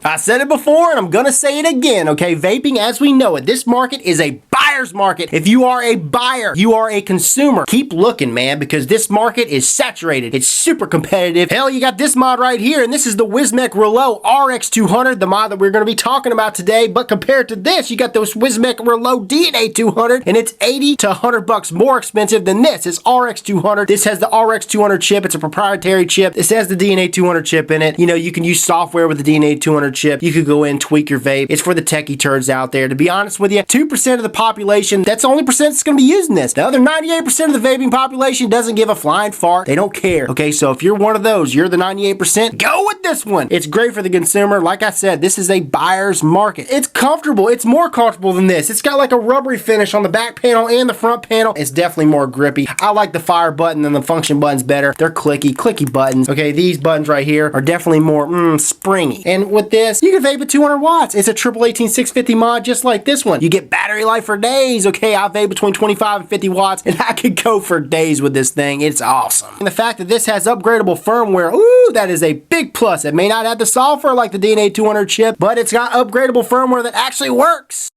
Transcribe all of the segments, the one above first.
I said it before and I'm gonna say it again, okay? Vaping as we know it, this market is a buyer's market. If you are a buyer, you are a consumer. Keep looking, man, because this market is saturated. It's super competitive. Hell, you got this mod right here, and this is the Wismec Reuleaux RX200, the mod that we're gonna be talking about today. But compared to this, you got this Wismec Reuleaux DNA200, and it's 80 to 100 bucks more expensive than this. It's RX200. This has the RX200 chip. It's a proprietary chip. This has the DNA200 chip in it. You know, you can use software with the DNA200 chip. You could go in, tweak your vape. It's for the techie turds out there. To be honest with you, 2% of the population, that's the only percent that's going to be using this. The other 98% of the vaping population doesn't give a flying fart. They don't care. Okay, so if you're one of those, you're the 98%, go with this one. It's great for the consumer. Like I said, this is a buyer's market. It's comfortable. It's more comfortable than this. It's got like a rubbery finish on the back panel and the front panel. It's definitely more grippy. I like the fire button than the function buttons better. They're clicky buttons. Okay, these buttons right here are definitely more springy. And with this, you can vape at 200 watts. It's a triple 18650 mod just like this one. You get battery life for days. Okay, I vape between 25 and 50 watts and I could go for days with this thing. It's awesome. And the fact that this has upgradable firmware, ooh, that is a big plus. It may not have the software like the DNA200 chip, but it's got upgradable firmware that actually works.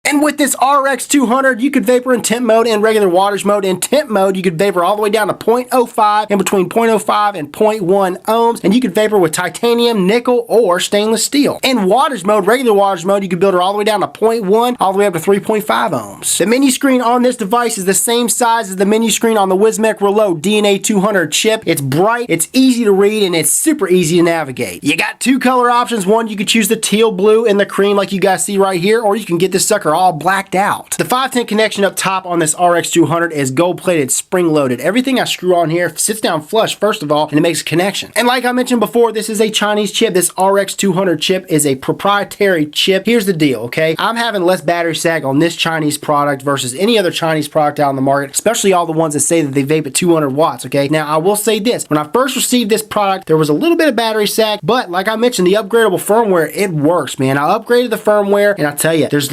And with this RX200, you could vapor in temp mode and regular wattage mode. In temp mode, you could vapor all the way down to 0.05 and between 0.05 and 0.1 ohms. And you could vapor with titanium, nickel, or stainless steel. In wattage mode, regular wattage mode, you could build it all the way down to 0.1, all the way up to 3.5 ohms. The menu screen on this device is the same size as the menu screen on the Wismec Reuleaux DNA200 chip. It's bright, it's easy to read, and it's super easy to navigate. You got two color options. One, you could choose the teal blue and the cream like you guys see right here, or you can get this sucker all blacked out. The 510 connection up top on this RX200 is gold plated, spring loaded. Everything I screw on here sits down flush first of all, and it makes a connection. And like I mentioned before, this is a Chinese chip. This RX200 chip is a proprietary chip. Here's the deal, okay? I'm having less battery sag on this Chinese product versus any other Chinese product out on the market, especially all the ones that say that they vape at 200 watts, okay? Now, I will say this. When I first received this product, there was a little bit of battery sag, but like I mentioned, the upgradable firmware, it works, man. I upgraded the firmware, and I tell you, there's,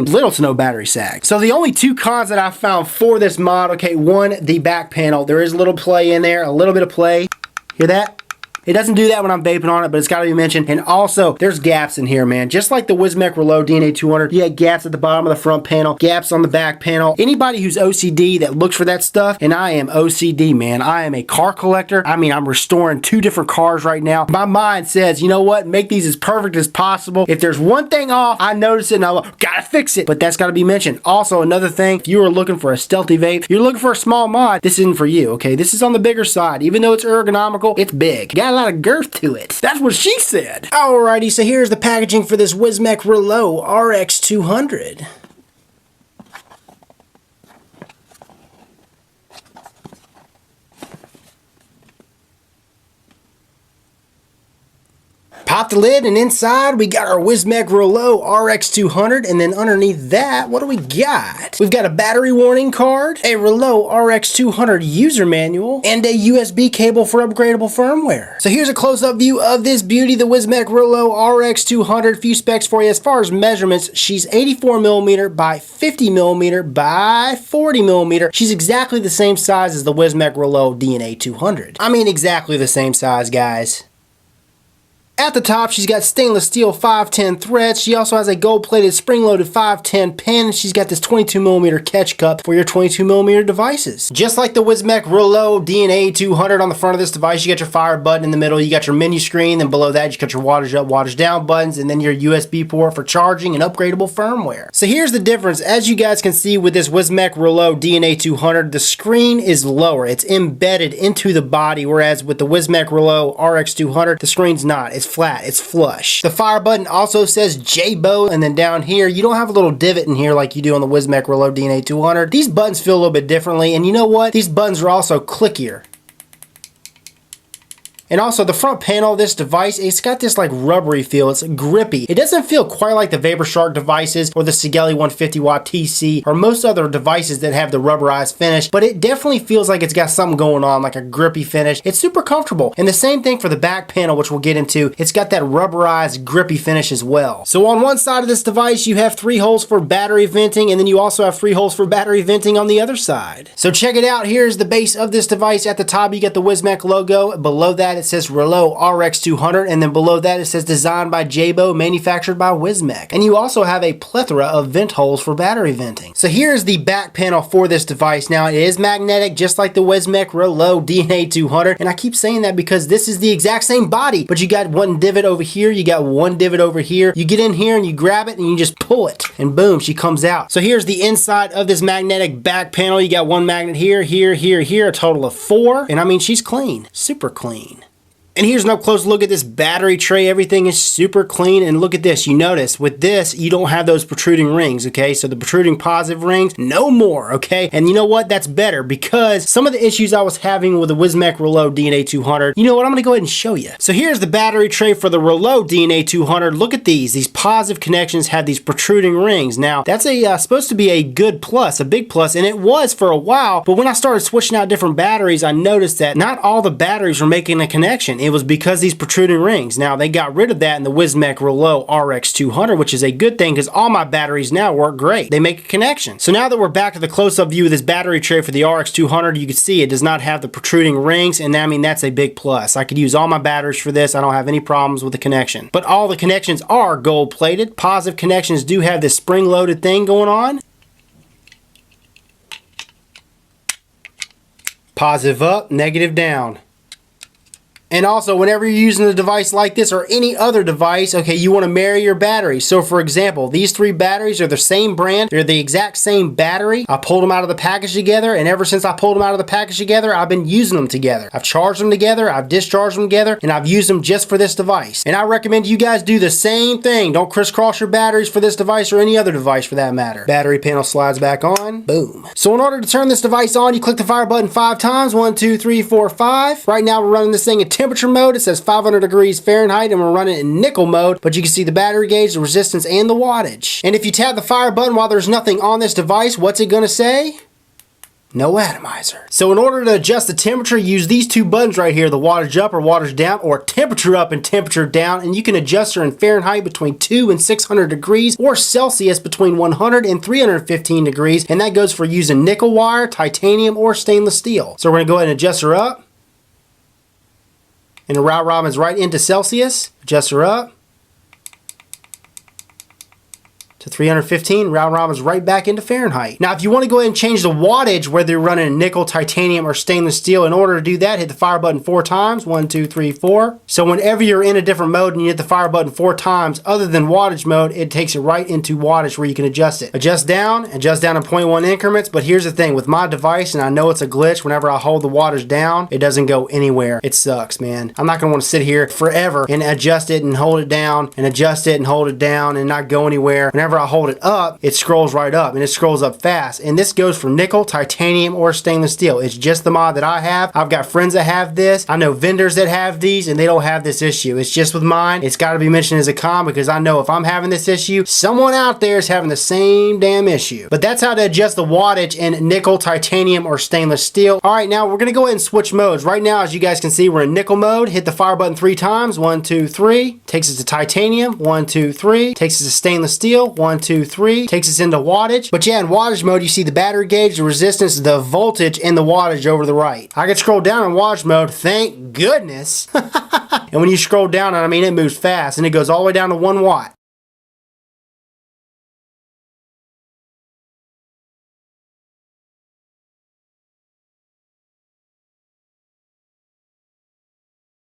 little to no battery sag. So the only two cons that I found for this mod, okay, one, the back panel. There is a little play in there, a little bit of play. Hear that? It doesn't do that when I'm vaping on it, but it's got to be mentioned. And also, there's gaps in here, man. Just like the Wismec Reuleaux DNA200, you have gaps at the bottom of the front panel, gaps on the back panel. Anybody who's OCD that looks for that stuff, and I am OCD, man. I am a car collector. I mean, I'm restoring 2 different cars right now. My mind says, you know what? Make these as perfect as possible. If there's one thing off, I notice it and I gotta fix it. But that's got to be mentioned. Also, another thing, if you are looking for a stealthy vape, you're looking for a small mod, this isn't for you, okay? This is on the bigger side. Even though it's ergonomical, it's big. You got a lot of girth to it. That's what she said. Alrighty, so here's the packaging for this Wismec Reuleaux RX200. Pop the lid, and inside we got our Wismec Reuleaux RX200, and then underneath that, what do we got? We've got a battery warning card, a Reuleaux RX200 user manual, and a USB cable for upgradable firmware. So here's a close-up view of this beauty, the Wismec Reuleaux RX200. Few specs for you. As far as measurements, she's 84mm by 50mm by 40mm. She's exactly the same size as the Wismec Reuleaux DNA200. I mean, exactly the same size, guys. At the top, she's got stainless steel 510 threads. She also has a gold-plated spring-loaded 510 pin. She's got this 22mm catch cup for your 22mm devices. Just like the Wismec Reuleaux DNA200 on the front of this device, you got your fire button in the middle, you got your menu screen, then below that you got your wattage up, wattage down buttons, and then your USB port for charging and upgradable firmware. So here's the difference. As you guys can see with this Wismec Reuleaux DNA200, the screen is lower. It's embedded into the body, whereas with the Wismec Reuleaux RX200, the screen's not. It's flat, it's flush. The fire button also says J-Bo, and then down here, you don't have a little divot in here like you do on the Wismec Reuleaux DNA200. These buttons feel a little bit differently, and you know what? These buttons are also clickier. And also the front panel of this device, it's got this like rubbery feel. It's grippy. It doesn't feel quite like the VaporShark devices or the Sigelei 150 watt TC or most other devices that have the rubberized finish, but it definitely feels like it's got something going on, like a grippy finish. It's super comfortable. And the same thing for the back panel, which we'll get into. It's got that rubberized grippy finish as well. So on one side of this device, you have 3 holes for battery venting, and then you also have 3 holes for battery venting on the other side. So check it out. Here's the base of this device. At the top, you get the Wismec logo. Below that, it says Reuleaux RX200, and then below that, it says designed by Jabo, manufactured by Wismec. And you also have a plethora of vent holes for battery venting. So here's the back panel for this device. Now, it is magnetic, just like the Wismec Reuleaux DNA200, and I keep saying that because this is the exact same body, but you got one divot over here, you got one divot over here. You get in here and you grab it and you just pull it, and boom, she comes out. So here's the inside of this magnetic back panel. You got one magnet here, here, here, here, a total of 4, and I mean, she's clean, super clean. And here's an up close look at this battery tray. Everything is super clean. And look at this. You notice with this, you don't have those protruding rings, okay? So the protruding positive rings, no more, okay? And you know what? That's better because some of the issues I was having with the Wismec Reuleaux DNA200, you know what? I'm going to go ahead and show you. So here's the battery tray for the Reuleaux DNA200. Look at these. These positive connections have these protruding rings. Now, that's supposed to be a good plus, a big plus, and it was for a while. But when I started switching out different batteries, I noticed that not all the batteries were making a connection. It was because these protruding rings. Now, they got rid of that in the Wismec Reuleaux RX200, which is a good thing because all my batteries now work great. They make a connection. So now that we're back to the close-up view of this battery tray for the RX200, you can see it does not have the protruding rings, and I mean, that's a big plus. I could use all my batteries for this. I don't have any problems with the connection. But all the connections are gold-plated. Positive connections do have this spring-loaded thing going on. Positive up, negative down. And also, whenever you're using a device like this or any other device, okay, you want to marry your batteries. So for example, these 3 batteries are the same brand. They're the exact same battery. I pulled them out of the package together, and ever since I pulled them out of the package together, I've been using them together. I've charged them together, I've discharged them together, and I've used them just for this device. And I recommend you guys do the same thing. Don't crisscross your batteries for this device or any other device for that matter. Battery panel slides back on. Boom. So in order to turn this device on, you click the fire button 5 times. 1, 2, 3, 4, 5. Right now, we're running this thing at temperature mode. It says 500 degrees Fahrenheit, and we're running it in nickel mode, but you can see the battery gauge, the resistance, and the wattage. And if you tap the fire button while there's nothing on this device, what's it gonna say? No atomizer. So in order to adjust the temperature, use these 2 buttons right here, the wattage up or wattage down, or temperature up and temperature down, and you can adjust her in Fahrenheit between 2 and 600 degrees, or Celsius between 100 and 315 degrees, and that goes for using nickel wire, titanium, or stainless steel. So we're gonna go ahead and adjust her up. And the round robin's right into Celsius. Adjust her up to 315. Round robin's right back into Fahrenheit. Now, if you want to go ahead and change the wattage, whether you're running nickel, titanium, or stainless steel, in order to do that, hit the fire button 4 times. 1, 2, 3, 4. So whenever you're in a different mode and you hit the fire button 4 times, other than wattage mode, it takes it right into wattage where you can adjust it. Adjust down in 0.1 increments. But here's the thing with my device, and I know it's a glitch, whenever I hold the wattage down, it doesn't go anywhere. It sucks, man. I'm not going to want to sit here forever and adjust it and hold it down and adjust it and hold it down and not go anywhere. Whenever I hold it up, it scrolls right up, and it scrolls up fast. And this goes for nickel, titanium, or stainless steel. It's just the mod that I have. I've got friends that have this. I know vendors that have these, and they don't have this issue. It's just with mine. It's got to be mentioned as a con because I know if I'm having this issue, someone out there is having the same damn issue. But that's how to adjust the wattage in nickel, titanium, or stainless steel. All right, now we're going to go ahead and switch modes. Right now, as you guys can see, we're in nickel mode. Hit the fire button 3 times. 1, 2, 3. Takes us to titanium. 1, 2, 3. Takes us to stainless steel. 1, 2, 3. Takes us into wattage. But yeah, in wattage mode, you see the battery gauge, the resistance, the voltage, and the wattage over to the right. I can scroll down in wattage mode. Thank goodness. And when you scroll down, I mean, it moves fast, and it goes all the way down to 1 watt.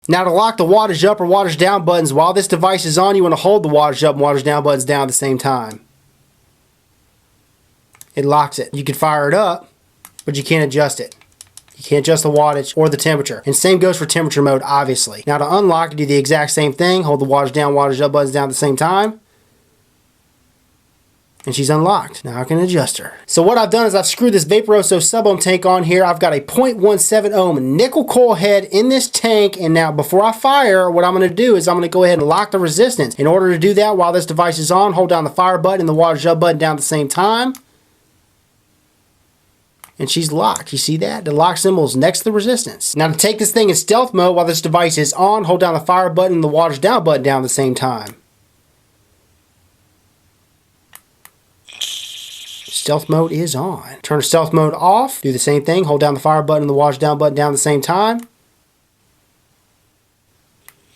Now, to lock the wattage up or wattage down buttons while this device is on, you want to hold the wattage up and wattage down buttons down at the same time. It locks it. You can fire it up, but you can't adjust it. You can't adjust the wattage or the temperature. And same goes for temperature mode, obviously. Now, to unlock, do the exact same thing. Hold the wattage down, wattage up buttons down at the same time. And she's unlocked. Now I can adjust her. So what I've done is I've screwed this Vaporoso sub-ohm tank on here. I've got a 0.17 ohm nickel coil head in this tank. And now before I fire, what I'm going to do is I'm going to go ahead and lock the resistance. In order to do that, while this device is on, hold down the fire button and the water jump button down at the same time. And she's locked. You see that? The lock symbol is next to the resistance. Now to take this thing in stealth mode while this device is on, hold down the fire button and the water's down button down at the same time. Stealth mode is on. Turn the stealth mode off. Do the same thing. Hold down the fire button and the water's down button down at the same time.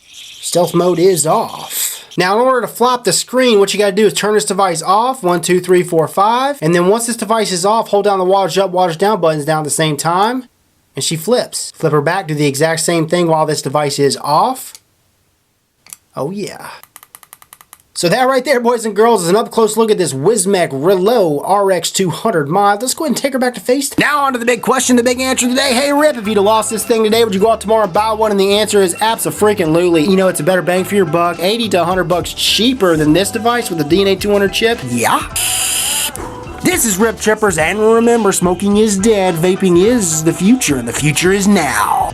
Stealth mode is off. Now in order to flop the screen, what you got to do is turn this device off. 1, 2, 3, 4, 5. And then once this device is off, hold down the water's up, water's down buttons down at the same time. And she flips. Flip her back. Do the exact same thing while this device is off. Oh yeah. So that right there, boys and girls, is an up-close look at this Wismec Reuleaux RX200 mod. Let's go ahead and take her back to FaceTime. Now on to the big question, the big answer today. Hey Rip, if you'd have lost this thing today, would you go out tomorrow and buy one? And the answer is abso-freaking-lutely. You know, it's a better bang for your buck. 80 to 100 bucks cheaper than this device with the DNA 200 chip. Yeah. This is Rip Trippers, and remember, smoking is dead, vaping is the future, and the future is now.